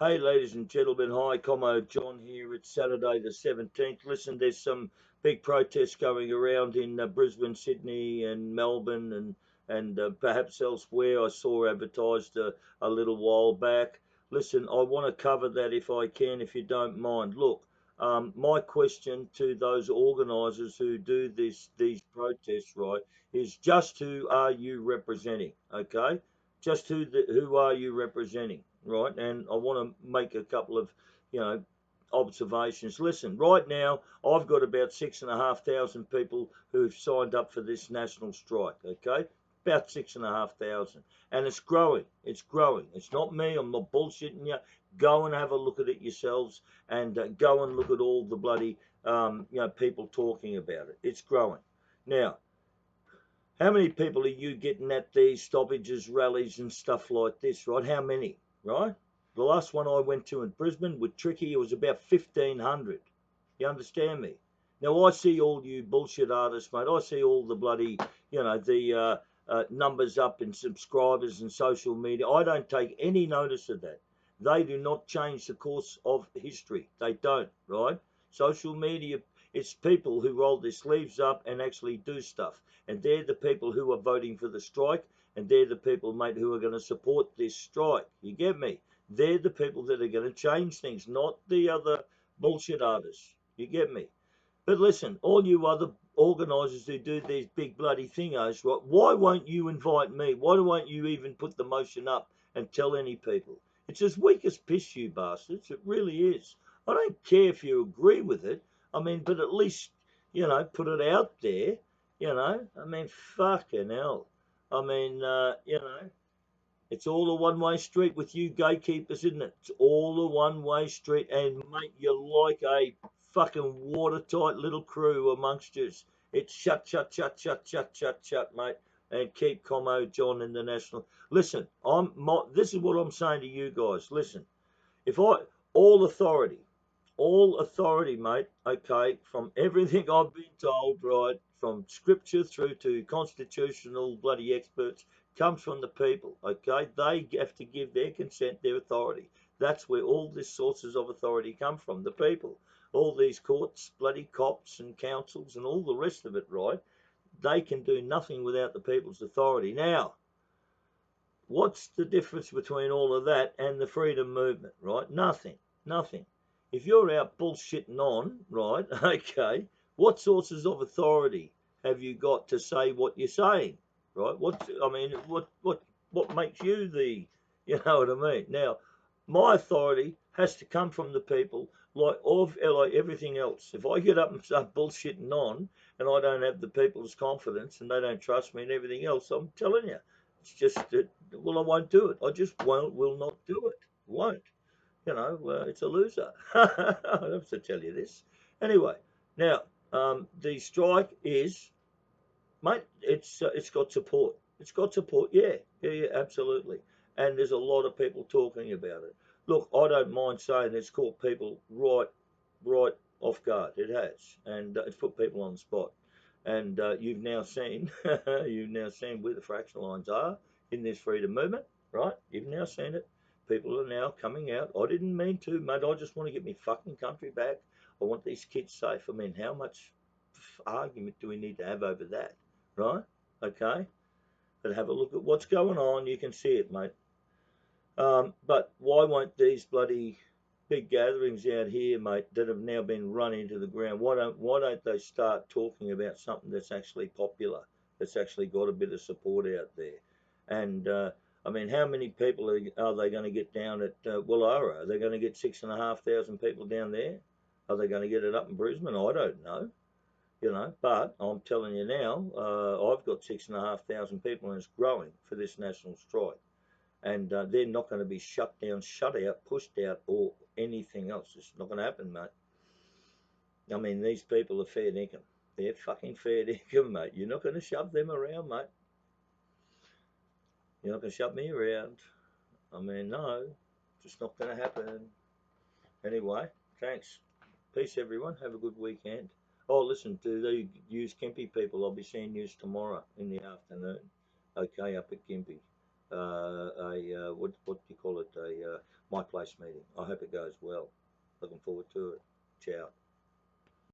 Hey, ladies and gentlemen, hi, Commo John here. It's Saturday the 17th. Listen, there's some big protests going around in Brisbane, Sydney, and Melbourne, and perhaps elsewhere. I saw advertised a little while back. Listen, I want to cover that if I can, if you don't mind. Look, my question to those organisers who do these protests, right, is just who are you representing? Okay, just who are you representing, right? And I want to make a couple of, you know, observations. Listen, right now I've got about 6,500 people who've signed up for this national strike. Okay, about 6,500, and it's growing. It's growing. It's not me. I'm not bullshitting you. Go and have a look at it yourselves, and go and look at all the bloody people talking about it. It's growing. Now, how many people are you getting at these stoppages, rallies, and stuff like this, right? How many, right? The last one I went to in Brisbane with Tricky, it was about 1,500. You understand me? Now, I see all you bullshit artists, mate. I see all the bloody, numbers up in subscribers and social media. I don't take any notice of that. They do not change the course of history. They don't, right? Social media, it's people who roll their sleeves up and actually do stuff. And they're the people who are voting for the strike, and they're the people, mate, who are going to support this strike. You get me? They're the people that are going to change things, not the other bullshit artists. You get me? But listen, all you other organisers who do these big bloody thingos, right? Why won't you invite me? Why won't you even put the motion up and tell any people? It's as weak as piss, you bastards. It really is. I don't care if you agree with it. I mean, but at least, put it out there. I mean, fucking hell. I mean, it's all a one-way street with you gatekeepers, isn't it? It's all a one-way street, and mate, you're like a fucking watertight little crew amongst us. It's shut, shut, shut, shut, shut, shut, shut, mate, and keep Commo John in the national. Listen, this is what I'm saying to you guys. Listen, if I all authority, all authority, mate, okay, from everything I've been told, right, from scripture through to constitutional bloody experts, comes from the people, okay? They have to give their consent, their authority. That's where all these sources of authority come from, the people. All these courts, bloody cops and councils and all the rest of it, right? They can do nothing without the people's authority. Now, what's the difference between all of that and the freedom movement, right? Nothing, nothing. If you're out bullshitting on, right, okay, what sources of authority have you got to say what you're saying, right? What makes you the, you know what I mean? Now, my authority has to come from the people, like everything else. If I get up and start bullshitting on, and I don't have the people's confidence, and they don't trust me, and everything else, I'm telling you, it's just that, well, I won't do it. I just will not do it. Won't. It's a loser. I have to tell you this. Anyway, now, the strike is, mate, it's got support. It's got support. Yeah, yeah, yeah, absolutely. And there's a lot of people talking about it. Look, I don't mind saying it's caught people right off guard. It has, and it's put people on the spot. And you've now seen, you've now seen where the fractional lines are in this freedom movement, right? You've now seen it. People are now coming out. I didn't mean to, mate. I just want to get my fucking country back. I want these kids safe. I mean, how much argument do we need to have over that, right? Okay, but have a look at what's going on. You can see it, mate. But why won't these bloody big gatherings out here, mate, that have now been run into the ground, why don't they start talking about something that's actually popular, that's actually got a bit of support out there? And I mean, how many people are they going to get down at Wallara? Are they going to get 6,500 people down there? Are they going to get it up in Brisbane? I don't know. But I'm telling you now, I've got 6,500 people, and it's growing for this national strike, and they're not going to be shut down, shut out, pushed out, or anything else. It's not going to happen, mate. I mean, these people are fair dinkum. They're fucking fair dinkum, mate. You're not going to shove them around, mate. You're not going to shove me around. I mean, no, just not going to happen. Anyway, thanks. Peace, everyone. Have a good weekend. Oh, listen, do they use Gympie people? I'll be seeing you tomorrow in the afternoon. Okay, up at Gympie. what do you call it? A My Place meeting. I hope it goes well. Looking forward to it. Ciao.